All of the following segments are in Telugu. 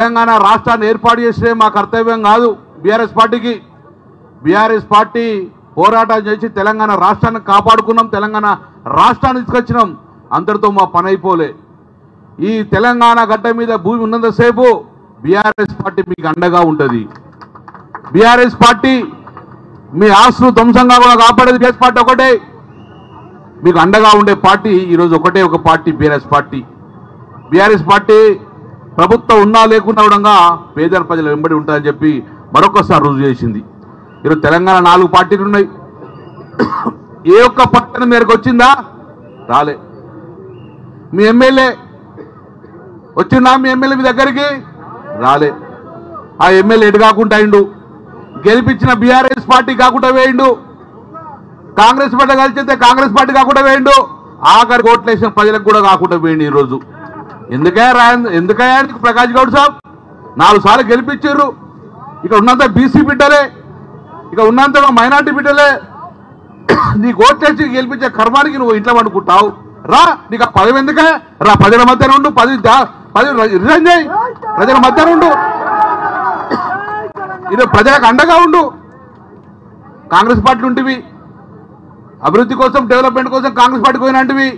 తెలంగాణ రాష్ట్రాన్ని ఏర్పాటు చేసే మా కర్తవ్యం కాదు బీఆర్ఎస్ పార్టీకి. బీఆర్ఎస్ పార్టీ పోరాటం చేసి తెలంగాణ రాష్ట్రాన్ని కాపాడుకున్నాం, తెలంగాణ రాష్ట్రాన్ని తీసుకొచ్చినాం. అందరితో మా పని అయిపోలే. ఈ తెలంగాణ గడ్డ మీద భూమి ఉన్నంతసేపు బీఆర్ఎస్ పార్టీ మీకు అండగా ఉంటుంది. బీఆర్ఎస్ పార్టీ మీ ఆస్తులు ధ్వంసంగా కూడా కాపాడేది బీఆర్ఎస్ పార్టీ ఒకటే. మీకు అండగా ఉండే పార్టీ ఈరోజు ఒకటే ఒక party, BRS party. BRS party ప్రభుత్వం ఉన్నా లేకున్నా కూడా పేదల ప్రజలు వెంబడి ఉంటారని చెప్పి మరొకసారి రుజువు చేసింది. ఈరోజు తెలంగాణ 4 పార్టీలు ఉన్నాయి. ఏ ఒక్క పట్టణ మేరకు వచ్చిందా? రాలే. మీ ఎమ్మెల్యే వచ్చిందా? మీ ఎమ్మెల్యే మీ దగ్గరికి రాలే. ఆ ఎమ్మెల్యే ఎటు కాకుండా అయిండు, గెలిపించిన బీఆర్ఎస్ పార్టీ కాకుండా వేయండు, కాంగ్రెస్ పార్టీ కలిసితే కాంగ్రెస్ పార్టీ కాకుండా వేయండు, ఆఖరికి ఓట్లేసిన ప్రజలకు కూడా కాకుండా వేయండి. ఈరోజు ఎందుకయ్యా ప్రకాష్ గౌడ్ సాబ్ 4 సార్లు గెలిపించారు. ఇక్కడ ఉన్నంత బీసీ బిడ్డలే, ఇక ఉన్నంత మైనార్టీ బిడ్డలే. నీకు ఓట్లేసి గెలిపించే కర్మానికి నువ్వు ఇంట్లో వండుకుంటావు. రా, నీకు ఆ పదవి ఎందుకే? రా, ప్రజల మధ్య ఉండు, పదవి రిజైన్ చేయి, ప్రజల మధ్య ఉండు, ఇది ప్రజలకు అండగా ఉండు. కాంగ్రెస్ పార్టీ ఉంటివి, అభివృద్ధి కోసం డెవలప్మెంట్ కోసం కాంగ్రెస్ పార్టీకి పోయినట్టువి.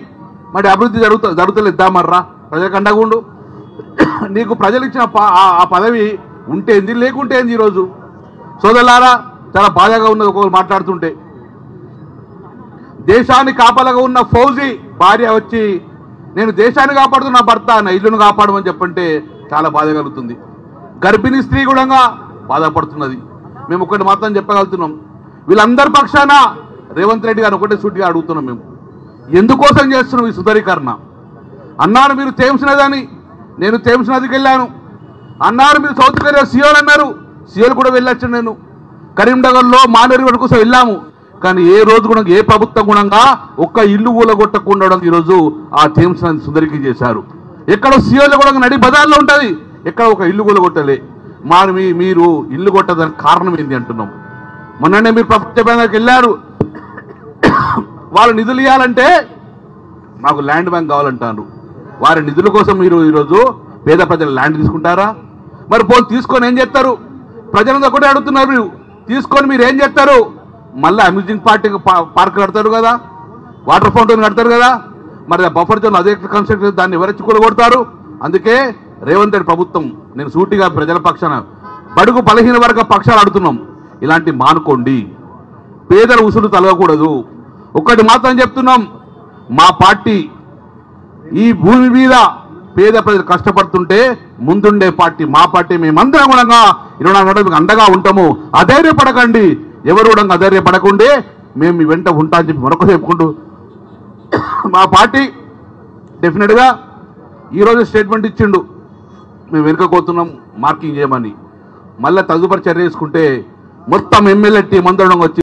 మరి అభివృద్ధి జరుగుతలేదా? మర్రా, ప్రజలకు అండగా ఉండు. నీకు ప్రజలు ఇచ్చిన ఆ పదవి ఉంటే ఏంది, లేకుంటే ఏంది? ఈరోజు సోదరులారా, చాలా బాధగా ఉన్నది ఒకరు మాట్లాడుతుంటే. దేశాన్ని కాపాలగా ఉన్న ఫౌజీ భార్య వచ్చి నేను దేశాన్ని కాపాడుతున్నా, భర్త నా ఇల్లును కాపాడమని చెప్పంటే చాలా బాధ కలుగుతుంది. గర్భిణీ స్త్రీ కూడా బాధపడుతున్నది. మేము ఒకటి మాత్రం చెప్పగలుగుతున్నాం, వీళ్ళందరి పక్షాన రేవంత్ రెడ్డి గారు ఒకటే సూటిగా అడుగుతున్నాం. మేము ఎందుకోసం చేస్తున్నాం ఈ సుందరీకరణ? అన్నారు మీరు థేమ్స్ నది అని, నేను థేమ్స్ నదికి వెళ్ళాను అన్నారు. మీరు సౌత్ కొరియా సియోల్ అన్నారు, సియోల్ కూడా వెళ్ళొచ్చాను. నేను కరీంనగర్లో మానేరు వరకు కోసం వెళ్ళాము. కానీ ఏ రోజు కూడా ఏ ప్రభుత్వం గుణంగా ఒక్క ఇల్లు ఊలగొట్టకుండా ఈరోజు ఆ థేమ్స్ నది సుందరికి చేశారు. ఎక్కడో సియోల్ కూడా నడి బజార్లో ఉంటుంది, ఎక్కడ ఒక ఇల్లు కూలగొట్టలే. మీరు ఇల్లు కొట్టడానికి కారణం ఏంటి అంటున్నాం. మొన్ననే మీరు ప్రపంచ బ్యాంకుకి వెళ్ళారు, వాళ్ళు నిధులు ఇవ్వాలంటే మాకు ల్యాండ్ బ్యాంక్ కావాలంటారు. వారి నిధుల కోసం మీరు ఈరోజు పేద ప్రజలు ల్యాండ్ తీసుకుంటారా? మరి పోయి తీసుకొని ఏం చేస్తారు? ప్రజలంతా ఒకటే అడుగుతున్నారు. మీరు తీసుకొని మీరు ఏం చేస్తారు? మళ్ళీ అమ్యూజింగ్ పార్క్ కడతారు కదా, వాటర్ ఫౌంటైన్ కడతారు కదా. మరి బఫర్ జోన్ అదే కన్స్ట్రక్షన్, దాన్ని ఎవరెచ్చి కూలగొడతారు. అందుకే రేవంత్ రెడ్డి ప్రభుత్వం, నేను సూటిగా ప్రజల పక్షాన బడుగు బలహీన వర్గ పక్షాలు అడుగుతున్నాం, ఇలాంటి మానుకోండి. పేదల ఉసులు తలగకూడదు. ఒక్కటి మాత్రం చెప్తున్నాం, మా పార్టీ ఈ భూమి మీద పేద ప్రజలు కష్టపడుతుంటే ముందుండే పార్టీ మా పార్టీ. మేమందరం కూడా 24 గంటలకు అండగా ఉంటాము. అధైర్యపడకండి, ఎవరు కూడా అధైర్యపడకుండే మేము మీ వెంట ఉంటా అని చెప్పి మరొక చెప్పుకుంటూ, మా పార్టీ డెఫినెట్గా ఈరోజు స్టేట్మెంట్ ఇచ్చిండు, మేము వెనుకపోతున్నాం మార్కింగ్ చేయమని. మళ్ళీ తదుపరి చర్య తీసుకుంటే మొత్తం ఎమ్మెల్యే టీం అందరం వచ్చి